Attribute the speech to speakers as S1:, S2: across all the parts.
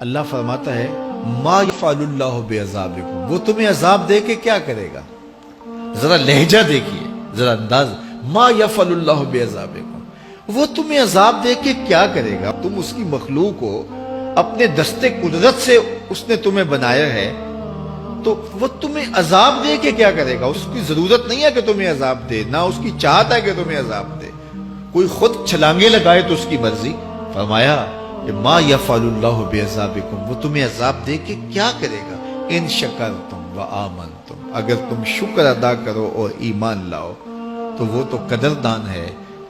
S1: اللہ فرماتا ہے ما یفعل اللہ بعذابکم، وہ تمہیں عذاب دے کے کیا کرے گا؟ ذرا لہجہ دیکھیے، ذرا انداز، ما یفعل اللہ بعذابکم، وہ تمہیں عذاب دے کے کیا کرے گا؟ تم اس کی مخلوق ہو، اپنے دستے قدرت سے اس نے تمہیں بنایا ہے، تو وہ تمہیں عذاب دے کے کیا کرے گا؟ اس کی ضرورت نہیں ہے کہ تمہیں عذاب دے، نہ اس کی چاہت ہے کہ تمہیں عذاب دے، کوئی خود چھلانگے لگائے تو اس کی مرضی۔ فرمایا کہ ما یفعل اللہ بعذابکم، وہ تمہیں عذاب دے کے کیا کرے گا؟ ان شکرتم وآمنتم، اگر تم شکر ادا کرو اور ایمان لاؤ، تو وہ تو قدردان ہے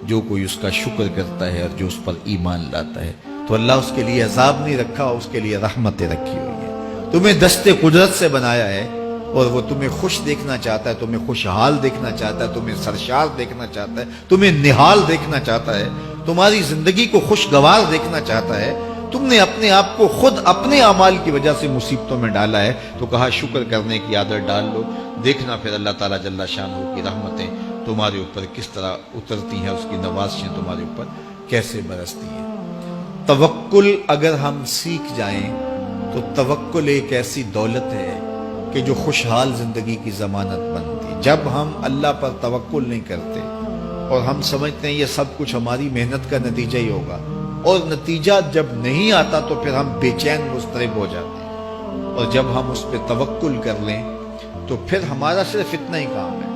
S1: جو کوئی اس کا شکر کرتا ہے اور جو اس پر ایمان لاتا ہے۔ تو اللہ اس کے لیے عذاب نہیں رکھا، اس کے لیے رحمتیں رکھی ہوئی ہیں۔ تمہیں دست قدرت سے بنایا ہے اور وہ تمہیں خوش دیکھنا چاہتا ہے، تمہیں خوشحال دیکھنا چاہتا ہے، تمہیں سرشار دیکھنا چاہتا ہے، تمہیں نہال دیکھنا چاہتا ہے، تمہاری زندگی کو خوشگوار دیکھنا چاہتا ہے۔ تم نے اپنے آپ کو خود اپنے اعمال کی وجہ سے مصیبتوں میں ڈالا ہے، تو کہا شکر کرنے کی عادت ڈال لو، دیکھنا پھر اللہ تعالیٰ جل شانہ کی رحمتیں تمہارے اوپر کس طرح اترتی ہیں، اس کی نوازشیں تمہارے اوپر کیسے برستی ہیں۔ توکل اگر ہم سیکھ جائیں تو توکل ایک ایسی دولت ہے کہ جو خوشحال زندگی کی ضمانت بنتی۔ جب ہم اللہ پر توکل نہیں کرتے اور ہم سمجھتے ہیں یہ سب کچھ ہماری محنت کا نتیجہ ہی ہوگا، اور نتیجہ جب نہیں آتا تو پھر ہم بے چین مضطرب ہو جاتے ہیں، اور جب ہم اس پہ توکل کر لیں تو پھر ہمارا صرف اتنا ہی کام ہے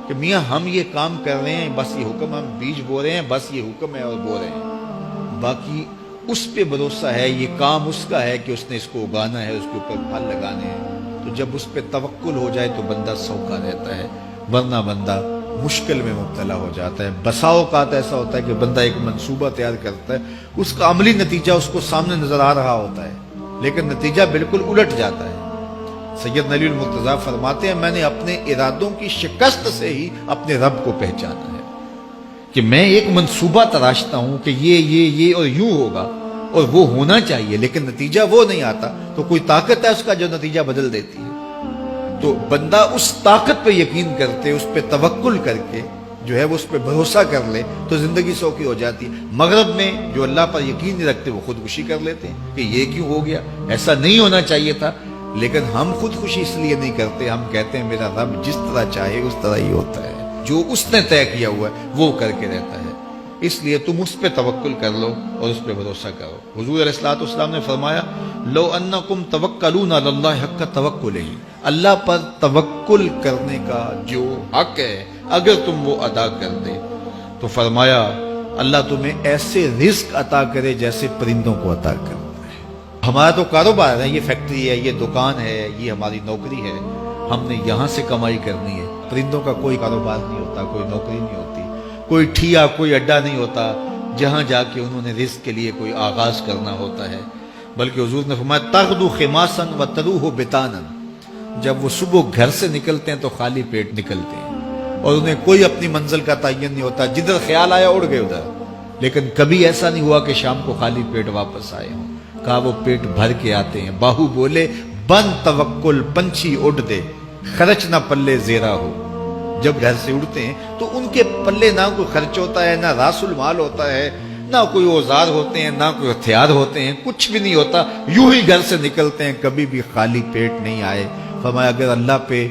S1: کہ میاں ہم یہ کام کر رہے ہیں، بس یہ حکم، ہم بیج بو رہے ہیں، بس یہ حکم ہے اور بو رہے ہیں، باقی اس پہ بھروسہ ہے، یہ کام اس کا ہے کہ اس نے اس کو اگانا ہے، اس کے اوپر پھل لگانے ہیں۔ تو جب اس پہ توکل ہو جائے تو بندہ سوکھا رہتا ہے، ورنہ بندہ مشکل میں مبتلا ہو جاتا ہے۔ بسا اوقات ایسا ہوتا ہے کہ بندہ ایک منصوبہ تیار کرتا ہے، اس کا عملی نتیجہ اس کو سامنے نظر آ رہا ہوتا ہے، لیکن نتیجہ بالکل الٹ جاتا ہے۔ سید علی المرتضیٰ فرماتے ہیں میں نے اپنے ارادوں کی شکست سے ہی اپنے رب کو پہچانا ہے، کہ میں ایک منصوبہ تراشتا ہوں کہ یہ اور یوں ہوگا اور وہ ہونا چاہیے، لیکن نتیجہ وہ نہیں آتا، تو کوئی طاقت ہے اس کا جو نتیجہ بدل دیتی ہے۔ تو بندہ اس طاقت پہ یقین کرتے، اس پہ توکل کر کے جو ہے وہ اس پہ بھروسہ کر لے تو زندگی سوکھی ہو جاتی ہے۔ مغرب میں جو اللہ پر یقین نہیں رکھتے وہ خودکشی کر لیتے ہیں کہ یہ کیوں ہو گیا، ایسا نہیں ہونا چاہیے تھا، لیکن ہم خودکشی اس لیے نہیں کرتے، ہم کہتے ہیں میرا رب جس طرح چاہے اس طرح ہی ہوتا ہے، جو اس نے طے کیا ہوا ہے وہ کر کے رہتا ہے۔ اس لیے تم اس پہ توکل کر لو اور اس پہ بھروسہ کرو۔ حضور علیہ الصلوۃ والسلام نے فرمایا لو انکم توکلون علی اللہ حق توکلہ، اللہ پر توکل کرنے کا جو حق ہے اگر تم وہ ادا کر دے تو فرمایا اللہ تمہیں ایسے رزق عطا کرے جیسے پرندوں کو عطا کرتا ہے۔ ہمارا تو کاروبار ہے، یہ فیکٹری ہے، یہ دکان ہے، یہ ہماری نوکری ہے، ہم نے یہاں سے کمائی کرنی ہے۔ پرندوں کا کوئی کاروبار نہیں ہوتا، کوئی نوکری نہیں ہوتی، کوئی ٹھیا، کوئی اڈا نہیں ہوتا جہاں جا کے انہوں نے رزق کے لیے کوئی آغاز کرنا ہوتا ہے، بلکہ حضور نے فرمایا تغدو خماسا وتروح بطانا، جب وہ صبح گھر سے نکلتے ہیں تو خالی پیٹ نکلتے ہیں اور انہیں کوئی اپنی منزل کا تعین نہیں ہوتا، جدھر خیال آیا اڑ گئے ادھر، لیکن کبھی ایسا نہیں ہوا کہ شام کو خالی پیٹ واپس آئے ہوں، کہا وہ پیٹ بھر کے آتے ہیں۔ باہو بولے بن توکل پنچھی اڑ دے، خرچ نہ پلے زیرہ ہو، جب گھر سے اڑتے ہیں تو ان کے پلے نہ کوئی خرچ ہوتا ہے، نہ راس المال ہوتا ہے، نہ کوئی اوزار ہوتے ہیں، نہ کوئی ہتھیار ہوتے ہیں، کچھ بھی نہیں ہوتا، یوں ہی گھر سے نکلتے ہیں، کبھی بھی خالی پیٹ نہیں آئے۔ فرمایا اگر اللہ پہ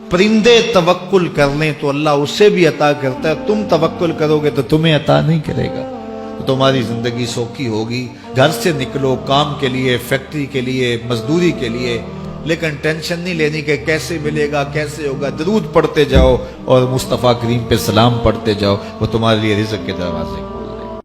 S1: پرندے توکل کر لیں تو اللہ اسے بھی عطا کرتا ہے، تم توکل کرو گے تو تمہیں عطا نہیں کرے گا، تو تمہاری زندگی سوکھی ہوگی۔ گھر سے نکلو کام کے لیے، فیکٹری کے لیے، مزدوری کے لیے، لیکن ٹینشن نہیں لینی کہ کیسے ملے گا، کیسے ہوگا، درود پڑھتے جاؤ اور مصطفیٰ کریم پہ سلام پڑھتے جاؤ، وہ تمہارے لیے رزق کے دروازے